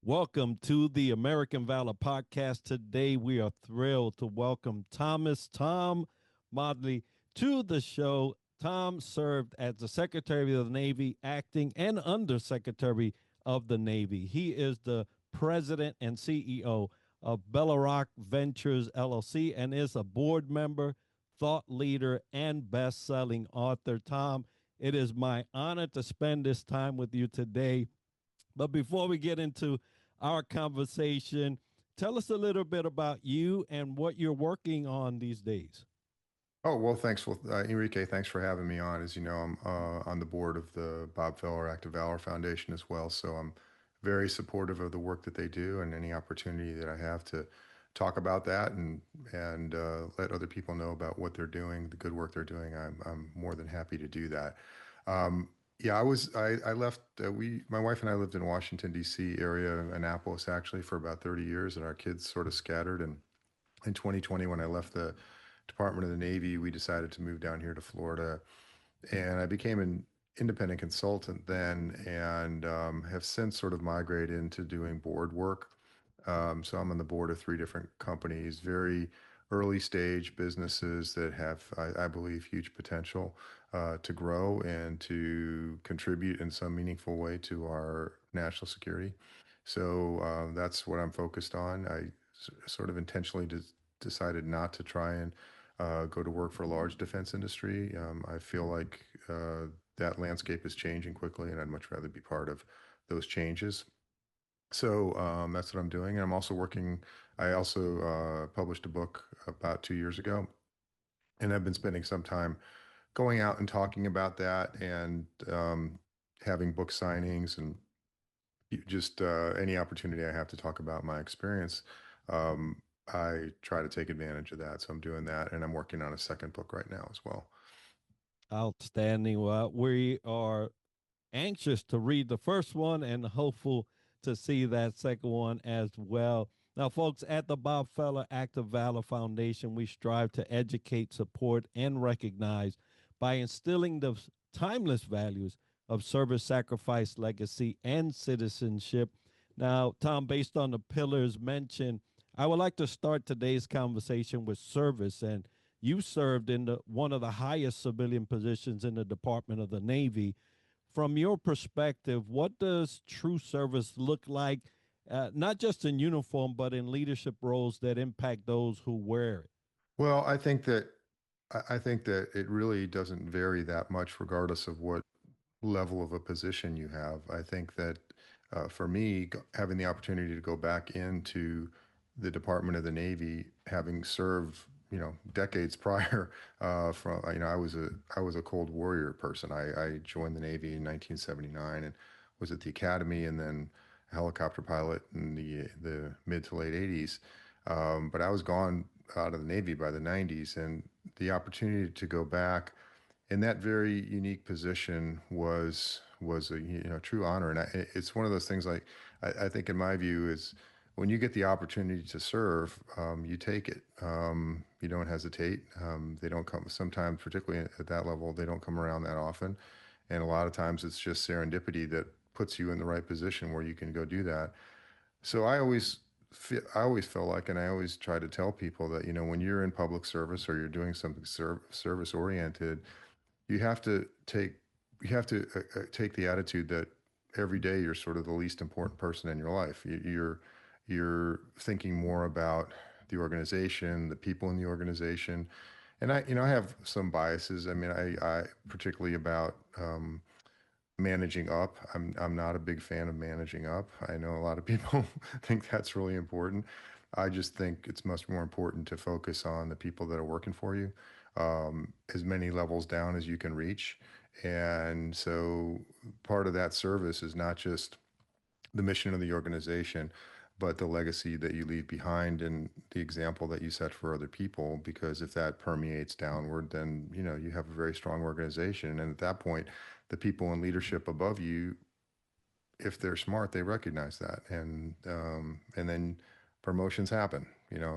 Welcome to the American Valor podcast. Today, we are thrilled to welcome Tom Modley to the show. Tom served as the Secretary of the Navy, acting and Undersecretary of the Navy. He is the President and CEO of Bellarock Ventures LLC and is a board member, thought leader, and best-selling author. Tom, it is my honor to spend this time with you today. But before we get into our conversation, tell us a little bit about you and what you're working on these days. Oh, well, thanks. Well, Enrique, thanks for having me on. As you know, I'm on the board of the Bob Feller Active Valor Foundation as well. So I'm very supportive of the work that they do and any opportunity that I have to talk about that and let other people know about what they're doing, the good work they're doing. I'm more than happy to do that. Yeah, I left, my wife and I lived in Washington, D.C. area, Annapolis actually for about 30 years, and our kids sort of scattered. And in 2020, when I left the Department of the Navy, we decided to move down here to Florida, and I became an independent consultant then, and have since sort of migrated into doing board work. So I'm on the board of three different companies, very early stage businesses that have, I believe, huge potential to grow and to contribute in some meaningful way to our national security. So that's what I'm focused on. Sort of intentionally decided not to try and go to work for a large defense industry. I feel like that landscape is changing quickly, and I'd much rather be part of those changes. So that's what I'm doing. And I'm also working, I also published a book about 2 years ago, and I've been spending some time going out and talking about that and having book signings and just any opportunity I have to talk about my experience. Um, I try to take advantage of that. So I'm doing that, and I'm working on a second book right now as well. Outstanding. Well, we are anxious to read the first one and hopeful to see that second one as well. Now, folks, at the Bob Feller Active Valor Foundation, we strive to educate, support, and recognize by instilling the timeless values of service, sacrifice, legacy, and citizenship. Now, Tom, based on the pillars mentioned, I would like to start today's conversation with service. And you served in one of the highest civilian positions in the Department of the Navy. From your perspective, what does true service look like, not just in uniform, but in leadership roles that impact those who wear it? Well, I think that it really doesn't vary that much regardless of what level of a position you have. I think that for me, having the opportunity to go back into the Department of the Navy, having served, decades prior, I was a Cold Warrior person. I joined the Navy in 1979 and was at the academy, and then a helicopter pilot in the mid to late 80s. But I was gone out of the Navy by the 90s, and the opportunity to go back in that very unique position was a true honor. And it's one of those things, like I think in my view is when you get the opportunity to serve, you take it. You don't hesitate. They don't come sometimes, particularly at that level, they don't come around that often. And a lot of times it's just serendipity that puts you in the right position where you can go do that. So I always feel like, and I always try to tell people that, when you're in public service or you're doing something service oriented, you have to take take the attitude that every day you're sort of the least important person in your life. You're thinking more about the organization, the people in the organization, and I have some biases. I mean, I particularly about managing up. I'm not a big fan of managing up. I know a lot of people think that's really important. I just think it's much more important to focus on the people that are working for you, as many levels down as you can reach. And so part of that service is not just the mission of the organization, but the legacy that you leave behind and the example that you set for other people. Because if that permeates downward, then you have a very strong organization. And at that point, the people in leadership above you, if they're smart, they recognize that, and then promotions happen.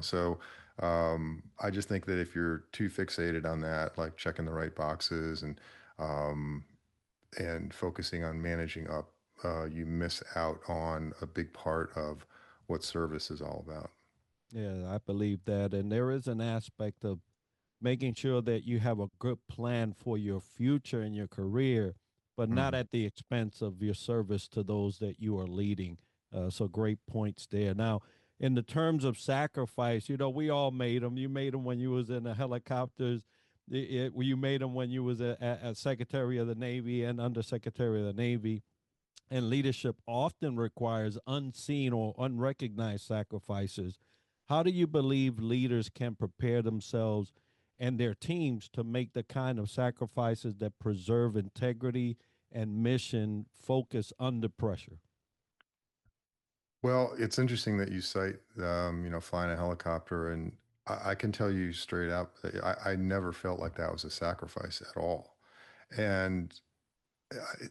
So I just think that if you're too fixated on that, like checking the right boxes um, and focusing on managing up, you miss out on a big part of what service is all about. Yeah, I believe that. And there is an aspect of making sure that you have a good plan for your future and your career, but not Mhm. at the expense of your service to those that you are leading. So great points there. Now, in the terms of sacrifice, we all made them. You made them when you was in the helicopters. You made them when you was a Secretary of the Navy and Undersecretary of the Navy. And leadership often requires unseen or unrecognized sacrifices. How do you believe leaders can prepare themselves and their teams to make the kind of sacrifices that preserve integrity and mission focus under pressure? Well, it's interesting that you cite, flying a helicopter, and I can tell you straight up, that I never felt like that was a sacrifice at all. And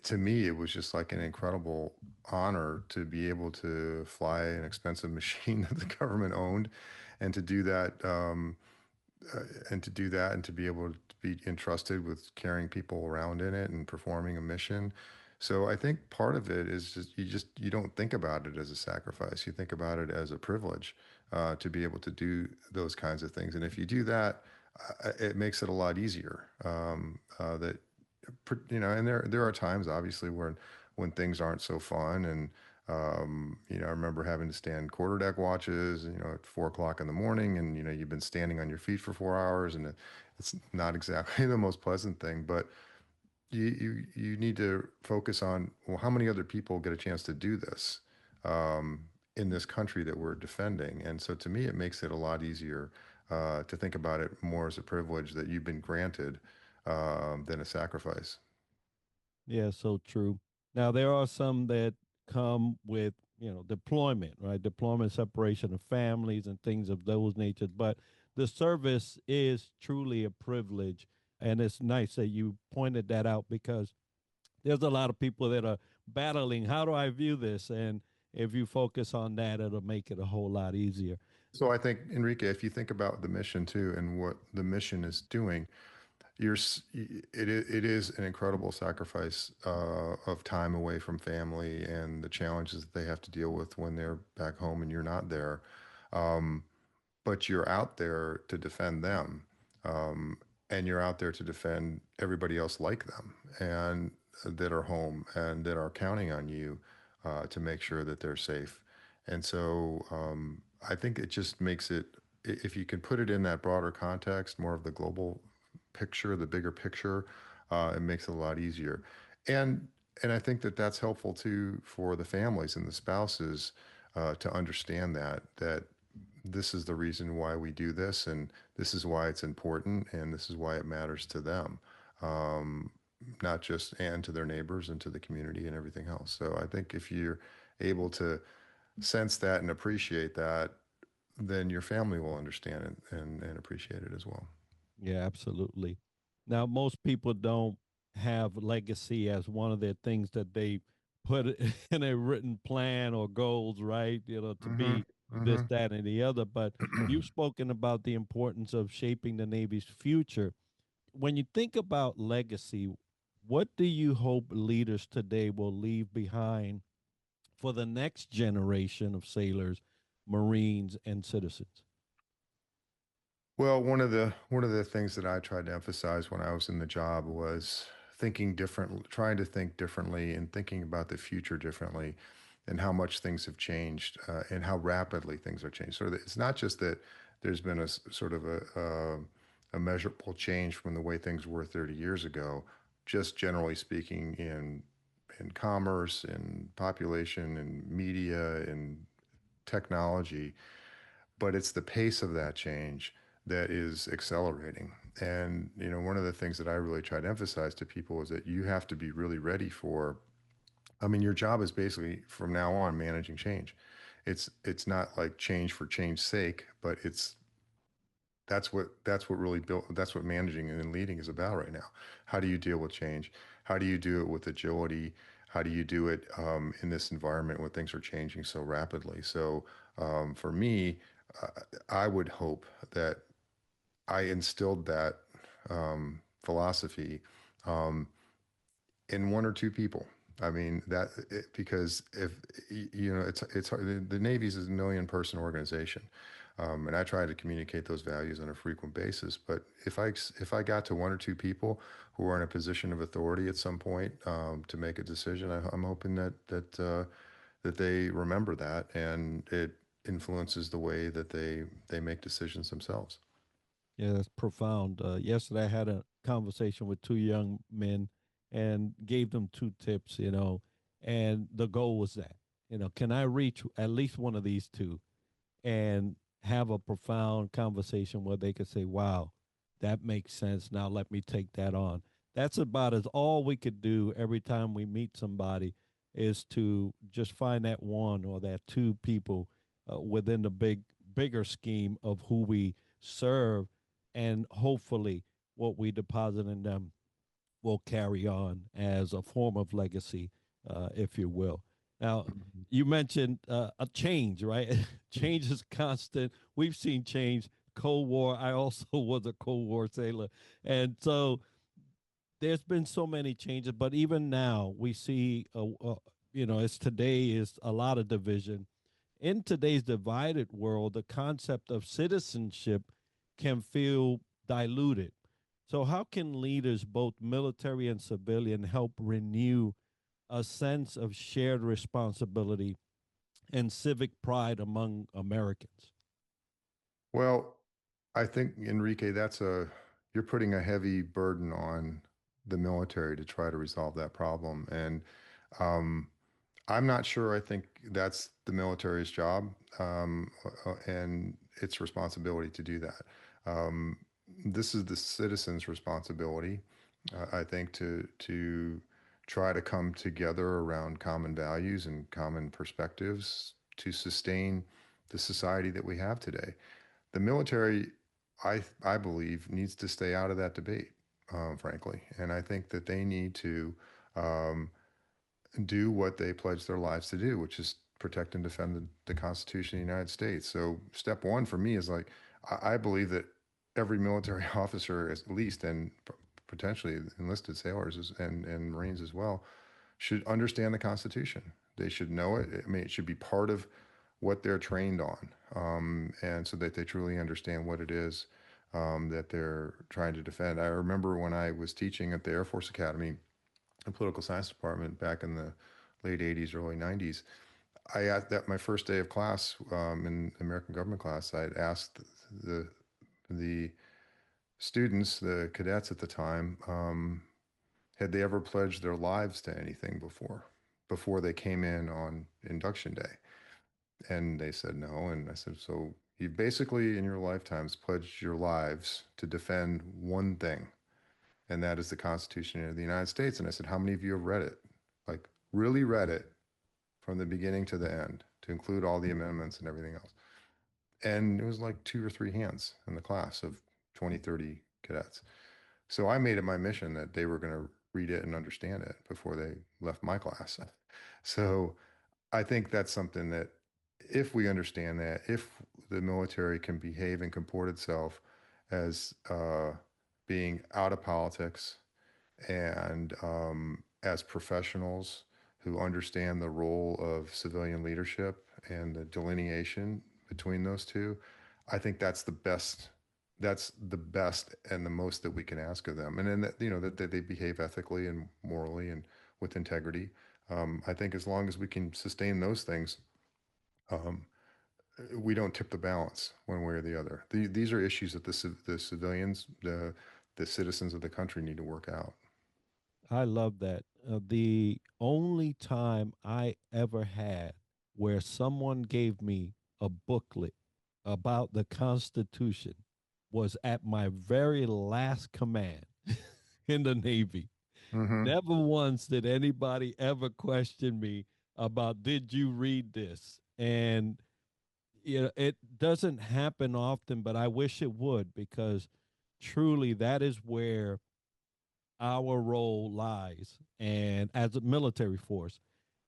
to me, it was just like an incredible honor to be able to fly an expensive machine that the government owned, and to do that. And to do that and to be able to be entrusted with carrying people around in it and performing a mission. So I think part of it is just you don't think about it as a sacrifice. You think about it as a privilege to be able to do those kinds of things. And if you do that, it makes it a lot easier. And there are times obviously when things aren't so fun, and I remember having to stand quarter deck watches, at 4 o'clock in the morning, and you've been standing on your feet for 4 hours, and it's not exactly the most pleasant thing, but you need to focus on, well, how many other people get a chance to do this in this country that we're defending? And so to me, it makes it a lot easier to think about it more as a privilege that you've been granted than a sacrifice. Yeah, so true. Now there are some that come with, deployment, right? Deployment, separation of families and things of those natures. But the service is truly a privilege. And it's nice that you pointed that out because there's a lot of people that are battling. How do I view this? And if you focus on that, it'll make it a whole lot easier. So I think, Enrique, if you think about the mission too and what the mission is doing, it is an incredible sacrifice of time away from family and the challenges that they have to deal with when they're back home and you're not there. Um, but you're out there to defend them, um, and you're out there to defend everybody else like them and that are home and that are counting on you to make sure that they're safe. And so I think it just makes it, if you can put it in that broader context, more of the global picture, the bigger picture, it makes it a lot easier. And and I think that that's helpful too for the families and the spouses to understand that this is the reason why we do this, and this is why it's important, and this is why it matters to them, um, not just and to their neighbors and to the community and everything else. So I think if you're able to sense that and appreciate that, then your family will understand it and appreciate it as well. Yeah, absolutely. Now, most people don't have legacy as one of their things that they put in a written plan or goals, right? To Mm-hmm. be this, Mm-hmm. that, and the other. But you've spoken about the importance of shaping the Navy's future. When you think about legacy, what do you hope leaders today will leave behind for the next generation of sailors, Marines, and citizens? Well, one of the things that I tried to emphasize when I was in the job was thinking different, trying to think differently and thinking about the future differently and how much things have changed and how rapidly things are changed. So that it's not just that there's been sort of a measurable change from the way things were 30 years ago, just generally speaking in commerce, in population, in media, in technology, but it's the pace of that change that is accelerating. And one of the things that I really try to emphasize to people is that you have to be really ready for. I mean, your job is basically from now on managing change. It's not like change for change's sake, but that's what really built that's what managing and leading is about right now. How do you deal with change? How do you do it with agility? How do you do it in this environment when things are changing so rapidly? So for me, uh, I would hope that I instilled that philosophy um, in one or two people. I mean because if you know it's hard, the Navy's is a million person organization, and I try to communicate those values on a frequent basis. But if I got to one or two people who are in a position of authority at some point to make a decision, I'm hoping that they remember that and it influences the way that they make decisions themselves. Yeah, that's profound. Yesterday, I had a conversation with two young men and gave them two tips, and the goal was that, can I reach at least one of these two and have a profound conversation where they could say, wow, that makes sense. Now let me take that on. That's about as all we could do every time we meet somebody is to just find that one or that two people within the bigger scheme of who we serve, and hopefully what we deposit in them will carry on as a form of legacy, if you will. Now, Mhm. you mentioned a change, right? Change is constant. We've seen change. Cold War. I also was a Cold War sailor, and so there's been so many changes. But even now, we see, it's today is a lot of division. In today's divided world, the concept of citizenship can feel diluted. So, how can leaders, both military and civilian, help renew a sense of shared responsibility and civic pride among Americans? Well, I think Enrique, you're putting a heavy burden on the military to try to resolve that problem. And um, I'm not sure. I think that's the military's job and its responsibility to do that. Um, this is the citizens' responsibility, I think, to try to come together around common values and common perspectives to sustain the society that we have today. The military, I believe, needs to stay out of that debate, frankly, and I think that they need to. Um, do what they pledged their lives to do, which is protect and defend the Constitution of the United States. So, step one for me is like, I believe that every military officer, at least, and potentially enlisted sailors and Marines as well, should understand the Constitution. They should know it. I mean, it should be part of what they're trained on, and so that they truly understand what it is that they're trying to defend. I remember when I was teaching at the Air Force Academy, the political science department back in the late 80s, early 90s. I asked that my first day of class in American government class, I had asked the the students, the cadets at the time, had they ever pledged their lives to anything before they came in on induction day? And they said no. And I said, so you basically in your lifetimes pledged your lives to defend one thing, and that is the Constitution of the United States. And I said, how many of you have read it? Like, really read it from the beginning to the end, to include all the amendments and everything else. And it was like two or three hands in the class of 20, 30 cadets. So I made it my mission that they were going to read it and understand it before they left my class. So I think that's something that if we understand that, if the military can behave and comport itself as being out of politics and as professionals who understand the role of civilian leadership and the delineation between those two, I think that's the best. That's the best and the most that we can ask of them. And then that that they behave ethically and morally and with integrity. I think as long as we can sustain those things, um, we don't tip the balance one way or the other. These are issues that the civilians, the citizens of the country need to work out. I love that. The only time I ever had where someone gave me a booklet about the Constitution was at my very last command in the Navy. Hmm. Never once did anybody ever question me about, did you read this? And it doesn't happen often, but I wish it would, because truly that is where our role lies, and as a military force.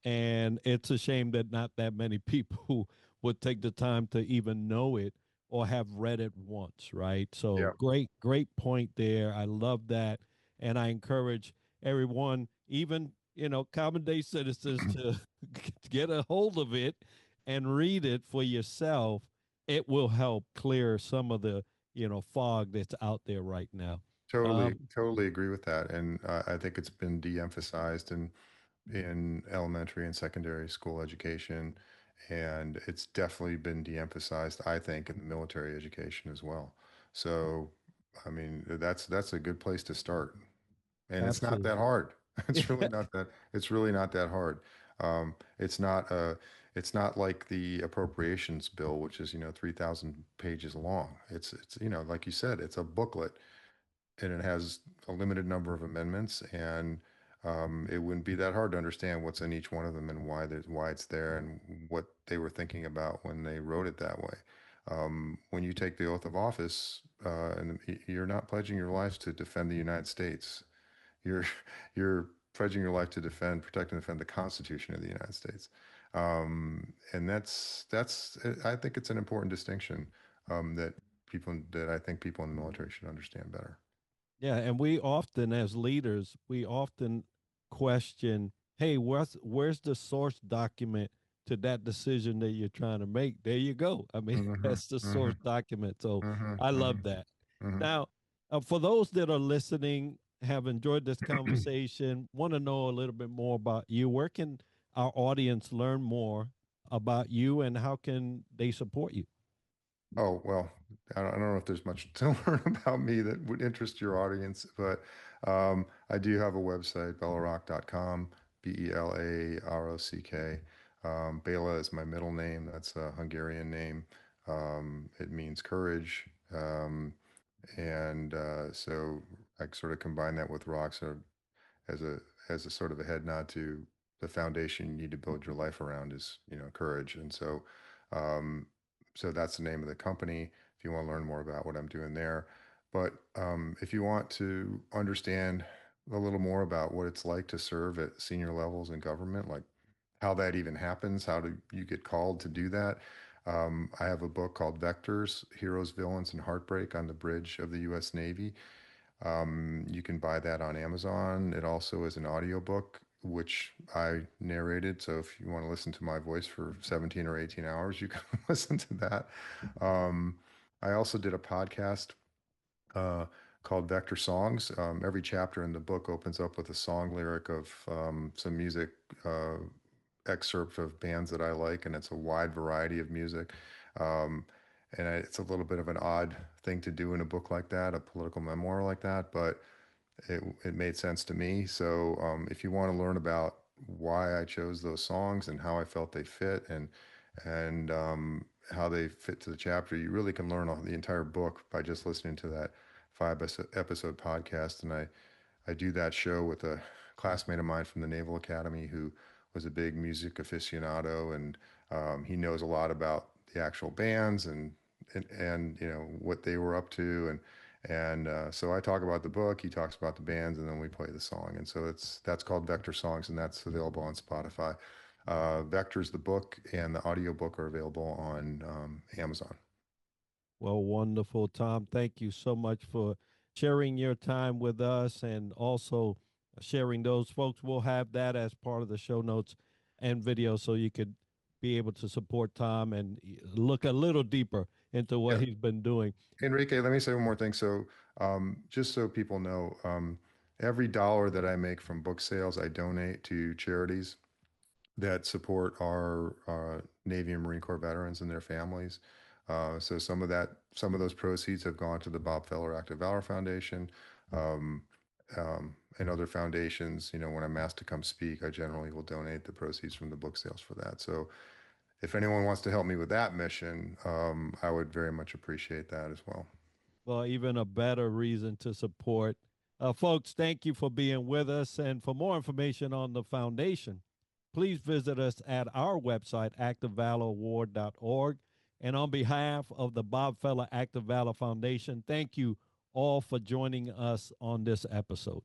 And it's a shame that not that many people would take the time to even know it or have read it once, right? So Yeah. great point there. I love that. And I encourage everyone, even common day citizens to get a hold of it and read it for yourself. It will help clear some of the, fog that's out there right now. Totally, Um, totally agree with that. And I think it's been de-emphasized in elementary and secondary school education, and it's definitely been de-emphasized, I think, in the military education as well. So, I mean, that's a good place to start. And it's not that Absolutely. hard. It's really not that hard. Um, it's not it's not like the appropriations bill, which is, 3,000 pages long. It's, like you said, it's a booklet and it has a limited number of amendments, and it wouldn't be that hard to understand what's in each one of them and why it's there and what they were thinking about when they wrote it that way. When you take the oath of office, and you're not pledging your life to defend the United States, you're you're pledging your life to defend, protect, and defend the Constitution of the United States. And that's I think it's an important distinction, that I think people in the military should understand better. Yeah, and we often, as leaders, we often question, hey, where's the source document to that decision that you're trying to make? There you go. I mean, Mhm, that's the source mhm, document. So mhm, I love mhm, that. mhm. Now, for those that are listening, have enjoyed this conversation, want to know a little bit more about you, where can our audience learn more about you and how can they support you? Oh, well, I don't know if there's much to learn about me that would interest your audience, but I do have a website, bellarock.com, Bellarock. Bela is my middle name. That's a Hungarian name. It means courage. And so I sort of combine that with rock. So as a sort of a head nod to the foundation you need to build your life around is, courage. And um, so that's the name of the company. If you want to learn more about what I'm doing there, but if you want to understand a little more about what it's like to serve at senior levels in government, like how that even happens, how do you get called to do that? I have a book called Vectors: Heroes, Villains, and Heartbreak on the Bridge of the U.S. Navy. You can buy that on Amazon. It also is an audiobook, which I narrated. So if you want to listen to my voice for 17 or 18 hours, you can listen to that. Um, I also did a podcast uh, called Vector Songs. Every chapter in the book opens up with a song lyric of some music uh, excerpt of bands that I like, and it's a wide variety of music. Um, it's a little bit of an odd thing to do in a book like that, a political memoir like that, but it made sense to me. So if you want to learn about why I chose those songs and how I felt they fit, and how they fit to the chapter, you really can learn all the entire book by just listening to that episode podcast. And I do that show with a classmate of mine from the Naval Academy who was a big music aficionado, and he knows a lot about the actual bands and what they were up to, and so I talk about the book, he talks about the bands, and then we play the song. And so that's called Vector Songs, and that's available on Spotify. Vector's the book, and the audiobook are available on Amazon. Well, wonderful, Tom. Thank you so much for sharing your time with us and also sharing those folks. We'll have that as part of the show notes and video so you could be able to support Tom and look a little deeper into what Yeah. he's been doing. Enrique, let me say one more thing. So, just so people know, every dollar that I make from book sales, I donate to charities that support our Navy and Marine Corps veterans and their families. So some of those proceeds have gone to the Bob Feller Active Valor Foundation, um, and other foundations. When I'm asked to come speak, I generally will donate the proceeds from the book sales for that. So if anyone wants to help me with that mission, I would very much appreciate that as well. Well, even a better reason to support. Folks, thank you for being with us. And for more information on the foundation, please visit us at our website, activevaloraward.org. And on behalf of the Bob Feller Active Valor Foundation, thank you all for joining us on this episode.